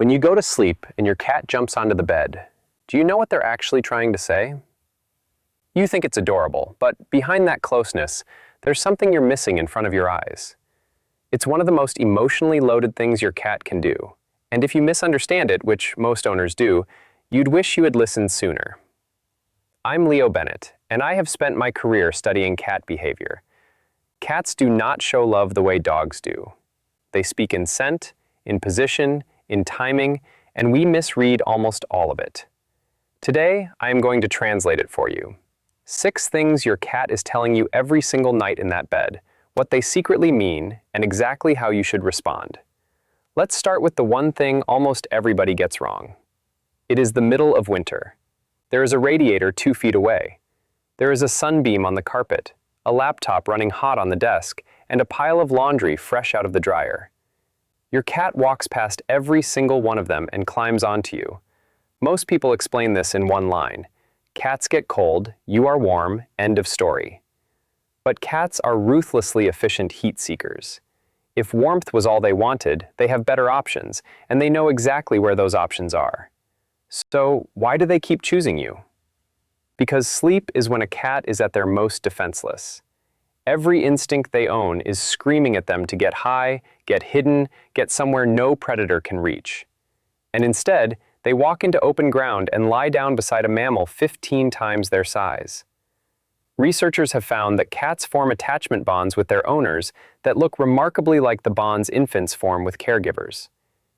When you go to sleep and your cat jumps onto the bed, do you know what they're actually trying to say? You think it's adorable, but behind that closeness, there's something you're missing in front of your eyes. It's one of the most emotionally loaded things your cat can do, and if you misunderstand it, which most owners do, you'd wish you had listened sooner. I'm Leo Bennett, and I have spent my career studying cat behavior. Cats do not show love the way dogs do. They speak in scent, in position, in timing, and we misread almost all of it. Today, I am going to translate it for you. 6 things your cat is telling you every single night in that bed, what they secretly mean, and exactly how you should respond. Let's start with the one thing almost everybody gets wrong. It is the middle of winter. There is a radiator 2 feet away. There is a sunbeam on the carpet, a laptop running hot on the desk, and a pile of laundry fresh out of the dryer. Your cat walks past every single one of them and climbs onto you. Most people explain this in one line. Cats get cold, you are warm, end of story. But cats are ruthlessly efficient heat seekers. If warmth was all they wanted, they have better options, and they know exactly where those options are. So, why do they keep choosing you? Because sleep is when a cat is at their most defenseless. Every instinct they own is screaming at them to get high, get hidden, get somewhere no predator can reach. And instead, they walk into open ground and lie down beside a mammal 15 times their size. Researchers have found that cats form attachment bonds with their owners that look remarkably like the bonds infants form with caregivers.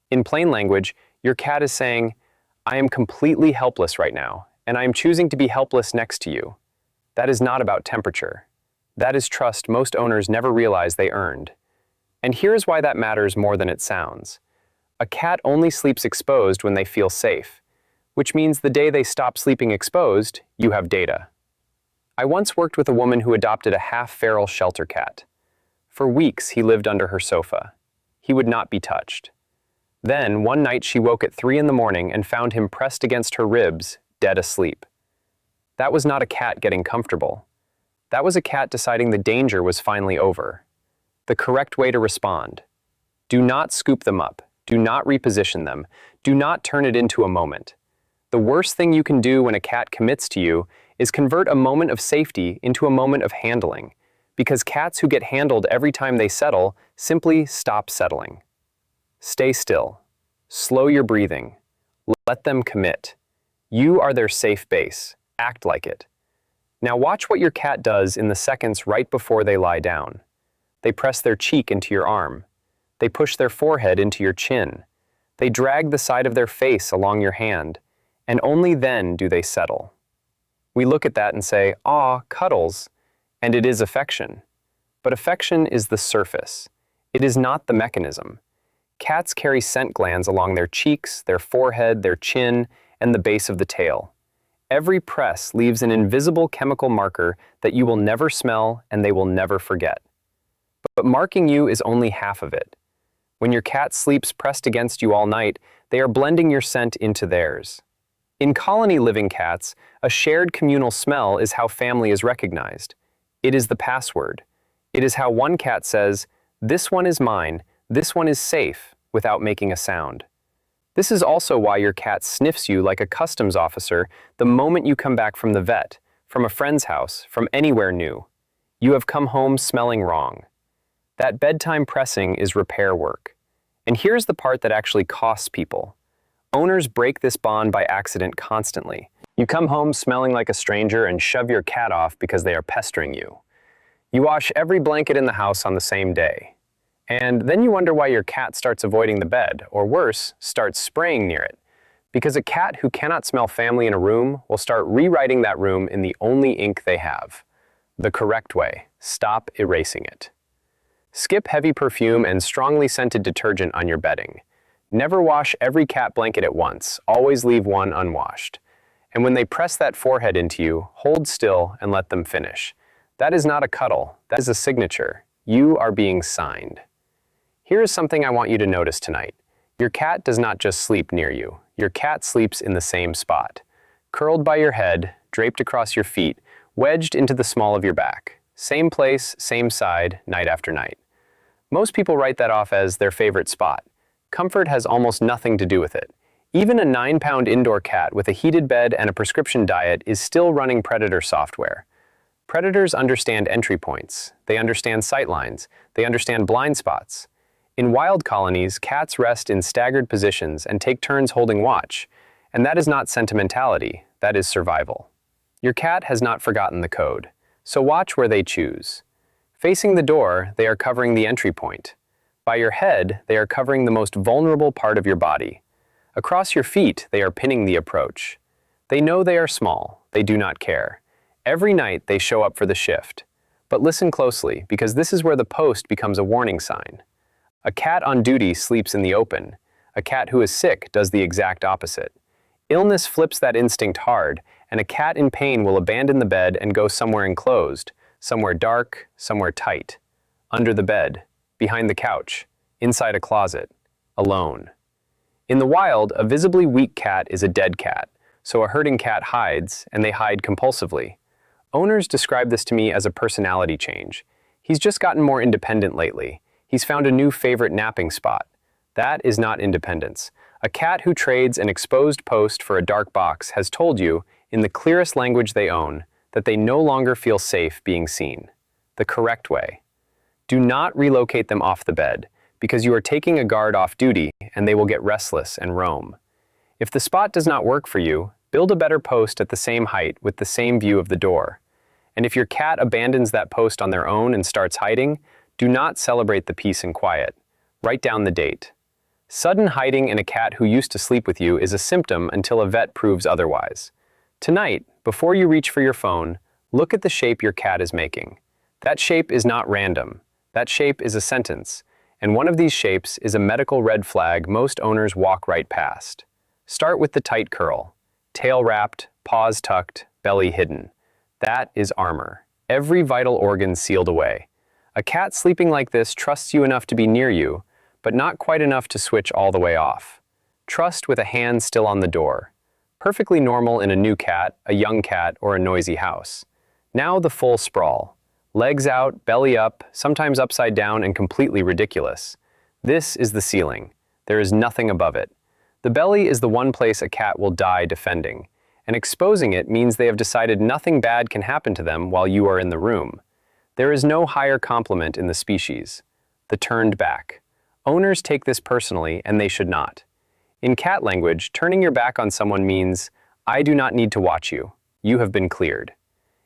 In plain language, your cat is saying, "I am completely helpless right now, and I am choosing to be helpless next to you." That is not about temperature. That is trust most owners never realize they earned. And here's why that matters more than it sounds. A cat only sleeps exposed when they feel safe, which means the day they stop sleeping exposed, you have data. I once worked with a woman who adopted a half-feral shelter cat. For weeks, he lived under her sofa. He would not be touched. Then, one night she woke at 3 in the morning and found him pressed against her ribs, dead asleep. That was not a cat getting comfortable. That was a cat deciding the danger was finally over. The correct way to respond. Do not scoop them up. Do not reposition them. Do not turn it into a moment. The worst thing you can do when a cat commits to you is convert a moment of safety into a moment of handling, because cats who get handled every time they settle simply stop settling. Stay still. Slow your breathing. Let them commit. You are their safe base. Act like it. Now watch what your cat does in the seconds right before they lie down. They press their cheek into your arm. They push their forehead into your chin. They drag the side of their face along your hand, and only then do they settle. We look at that and say, "Aw, cuddles," and it is affection. But affection is the surface. It is not the mechanism. Cats carry scent glands along their cheeks, their forehead, their chin, and the base of the tail. Every press leaves an invisible chemical marker that you will never smell and they will never forget. But marking you is only half of it. When your cat sleeps pressed against you all night, they are blending your scent into theirs. In colony-living cats, a shared communal smell is how family is recognized. It is the password. It is how one cat says, "This one is mine, this one is safe," without making a sound. This is also why your cat sniffs you like a customs officer the moment you come back from the vet, from a friend's house, from anywhere new. You have come home smelling wrong. That bedtime pressing is repair work. And here's the part that actually costs people. Owners break this bond by accident constantly. You come home smelling like a stranger and shove your cat off because they are pestering you. You wash every blanket in the house on the same day. And then you wonder why your cat starts avoiding the bed, or worse, starts spraying near it. Because a cat who cannot smell family in a room will start rewriting that room in the only ink they have. The correct way. Stop erasing it. Skip heavy perfume and strongly scented detergent on your bedding. Never wash every cat blanket at once. Always leave one unwashed. And when they press that forehead into you, hold still and let them finish. That is not a cuddle. That is a signature. You are being signed. Here is something I want you to notice tonight. Your cat does not just sleep near you. Your cat sleeps in the same spot. Curled by your head, draped across your feet, wedged into the small of your back. Same place, same side, night after night. Most people write that off as their favorite spot. comfort has almost nothing to do with it. Even a 9-pound indoor cat with a heated bed and a prescription diet is still running Predator software. Predators understand entry points, they understand sightlines, they understand blind spots. In wild colonies, cats rest in staggered positions and take turns holding watch, and that is not sentimentality, that is survival. Your cat has not forgotten the code, so watch where they choose. Facing the door, they are covering the entry point. By your head, they are covering the most vulnerable part of your body. Across your feet, they are pinning the approach. They know they are small, they do not care. Every night, they show up for the shift. But listen closely, because this is where the post becomes a warning sign. A cat on duty sleeps in the open. A cat who is sick does the exact opposite. Illness flips that instinct hard, and a cat in pain will abandon the bed and go somewhere enclosed, somewhere dark, somewhere tight. Under the bed, behind the couch, inside a closet, alone. In the wild, a visibly weak cat is a dead cat, so a herding cat hides, and they hide compulsively. Owners describe this to me as a personality change. He's just gotten more independent lately. He's found a new favorite napping spot. That is not independence. A cat who trades an exposed post for a dark box has told you, in the clearest language they own, that they no longer feel safe being seen. The correct way. Do not relocate them off the bed, because you are taking a guard off duty and they will get restless and roam. If the spot does not work for you, build a better post at the same height with the same view of the door. And if your cat abandons that post on their own and starts hiding, do not celebrate the peace and quiet. Write down the date. Sudden hiding in a cat who used to sleep with you is a symptom until a vet proves otherwise. Tonight, before you reach for your phone, look at the shape your cat is making. That shape is not random. That shape is a sentence. And one of these shapes is a medical red flag most owners walk right past. Start with the tight curl. Tail wrapped, paws tucked, belly hidden. That is armor. Every vital organ sealed away. A cat sleeping like this trusts you enough to be near you, but not quite enough to switch all the way off. Trust with a hand still on the door. Perfectly normal in a new cat, a young cat, or a noisy house. Now the full sprawl. Legs out, belly up, sometimes upside down and completely ridiculous. This is the ceiling. There is nothing above it. The belly is the one place a cat will die defending, and exposing it means they have decided nothing bad can happen to them while you are in the room. There is no higher compliment in the species. The turned back. Owners take this personally, and they should not. In cat language, turning your back on someone means, I do not need to watch you. You have been cleared.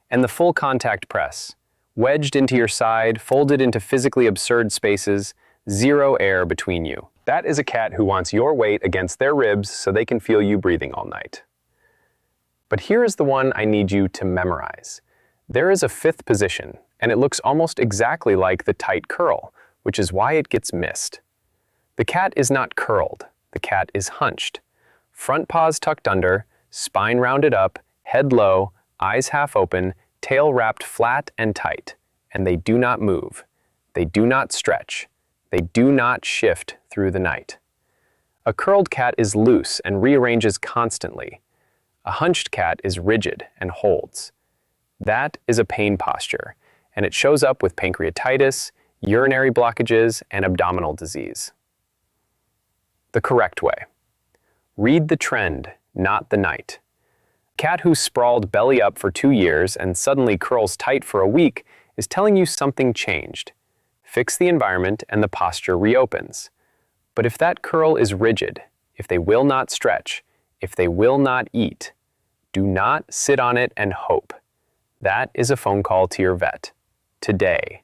And the full contact press. Wedged into your side, folded into physically absurd spaces, zero air between you. That is a cat who wants your weight against their ribs so they can feel you breathing all night. But here is the one I need you to memorize. There is a fifth position, and it looks almost exactly like the tight curl, which is why it gets missed. The cat is not curled, the cat is hunched. Front paws tucked under, spine rounded up, head low, eyes half open, tail wrapped flat and tight, and they do not move. They do not stretch. They do not shift through the night. A curled cat is loose and rearranges constantly. A hunched cat is rigid and holds. That is a pain posture, and it shows up with pancreatitis, urinary blockages, and abdominal disease. The correct way. Read the trend, not the night. Cat who sprawled belly up for 2 years and suddenly curls tight for a week is telling you something changed. Fix the environment and the posture reopens. But if that curl is rigid, if they will not stretch, if they will not eat, do not sit on it and hope. That is a phone call to your vet. Today.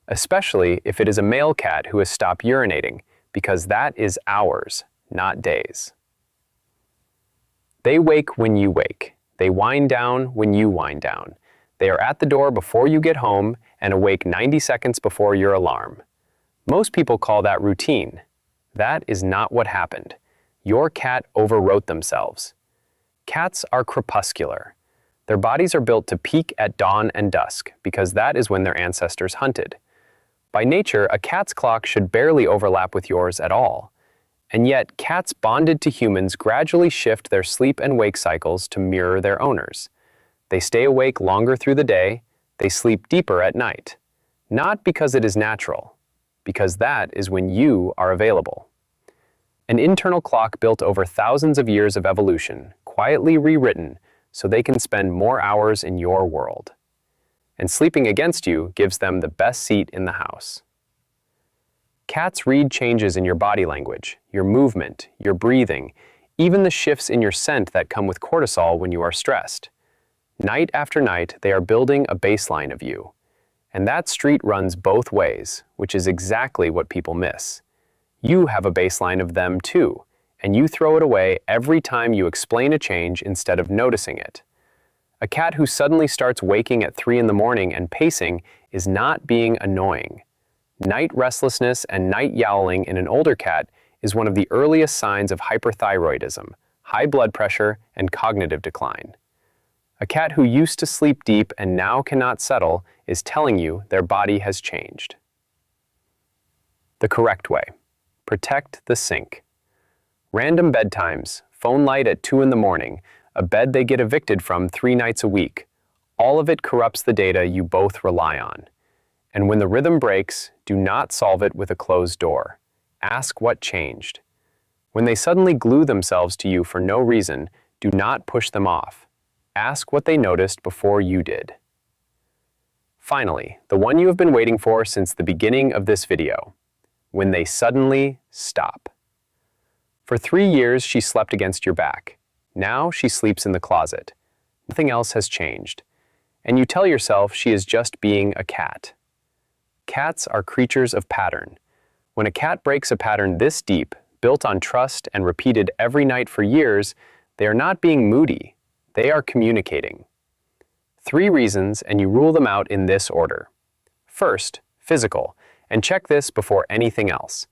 Especially if it is a male cat who has stopped urinating, because that is hours, not days. They wake when you wake. They wind down when you wind down. They are at the door before you get home and awake 90 seconds before your alarm. Most people call that routine. That is not what happened. Your cat overwrote themselves. Cats are crepuscular. Their bodies are built to peak at dawn and dusk because that is when their ancestors hunted. By nature, a cat's clock should barely overlap with yours at all. And yet, cats bonded to humans gradually shift their sleep and wake cycles to mirror their owners. They stay awake longer through the day, they sleep deeper at night. Not because it is natural, because that is when you are available. An internal clock built over thousands of years of evolution, quietly rewritten so they can spend more hours in your world. And sleeping against you gives them the best seat in the house. Cats read changes in your body language, your movement, your breathing, even the shifts in your scent that come with cortisol when you are stressed. Night after night, they are building a baseline of you. And that street runs both ways, which is exactly what people miss. You have a baseline of them too, and you throw it away every time you explain a change instead of noticing it. A cat who suddenly starts waking at 3 in the morning and pacing is not being annoying. Night restlessness and night yowling in an older cat is one of the earliest signs of hyperthyroidism, high blood pressure, and cognitive decline. A cat who used to sleep deep and now cannot settle is telling you their body has changed. The correct way. Protect the sink. Random bedtimes, phone light at 2 in the morning, a bed they get evicted from 3 nights a week. All of it corrupts the data you both rely on. And when the rhythm breaks, do not solve it with a closed door. Ask what changed. When they suddenly glue themselves to you for no reason, do not push them off. Ask what they noticed before you did. Finally, the one you have been waiting for since the beginning of this video. When they suddenly stop. For 3 years, she slept against your back. Now she sleeps in the closet. Nothing else has changed. And you tell yourself she is just being a cat. Cats are creatures of pattern. When a cat breaks a pattern this deep, built on trust and repeated every night for years, they are not being moody. They are communicating. 3 reasons, and you rule them out in this order. First, physical, and check this before anything else.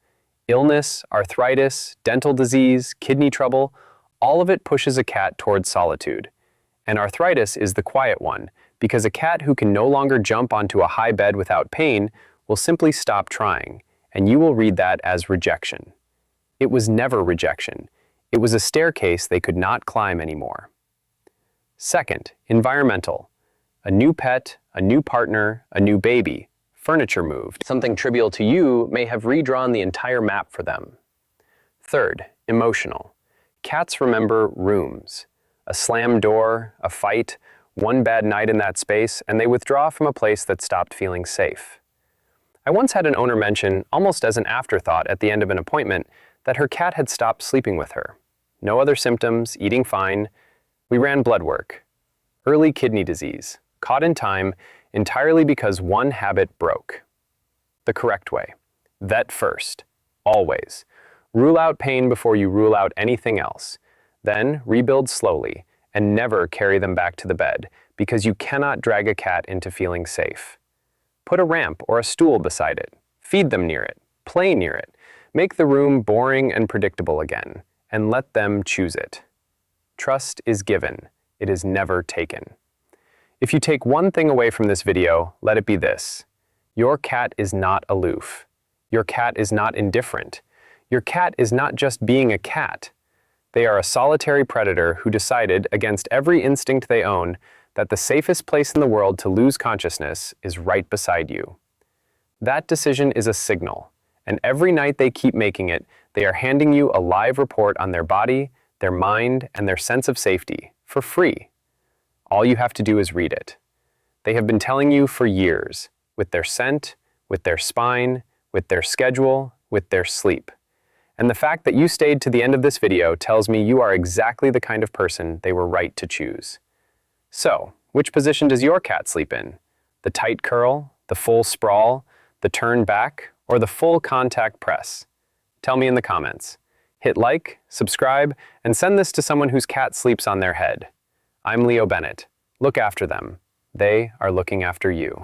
Illness, arthritis, dental disease, kidney trouble, all of it pushes a cat towards solitude. And arthritis is the quiet one, because a cat who can no longer jump onto a high bed without pain will simply stop trying, and you will read that as rejection. It was never rejection. It was a staircase they could not climb anymore. Second, environmental. A new pet, a new partner, a new baby, furniture moved. Something trivial to you may have redrawn the entire map for them. Third, emotional. Cats remember rooms. A slammed door, a fight, one bad night in that space, and they withdraw from a place that stopped feeling safe. I once had an owner mention, almost as an afterthought at the end of an appointment, that her cat had stopped sleeping with her. No other symptoms, eating fine. We ran blood work. Early kidney disease, caught in time, entirely because one habit broke. The correct way. Vet first. Always. Rule out pain before you rule out anything else. Then rebuild slowly, and never carry them back to the bed, because you cannot drag a cat into feeling safe. Put a ramp or a stool beside it. Feed them near it. Play near it. Make the room boring and predictable again, and let them choose it. Trust is given. It is never taken. If you take one thing away from this video, let it be this. Your cat is not aloof. Your cat is not indifferent. Your cat is not just being a cat. They are a solitary predator who decided, against every instinct they own, that the safest place in the world to lose consciousness is right beside you. That decision is a signal, and every night they keep making it, they are handing you a live report on their body, their mind, and their sense of safety, for free. All you have to do is read it. They have been telling you for years, with their scent, with their spine, with their schedule, with their sleep. And the fact that you stayed to the end of this video tells me you are exactly the kind of person they were right to choose. So, which position does your cat sleep in? The tight curl, the full sprawl, the turn back, or the full contact press? Tell me in the comments. Hit like, subscribe, and send this to someone whose cat sleeps on their head. I'm Leo Bennett. Look after them. They are looking after you.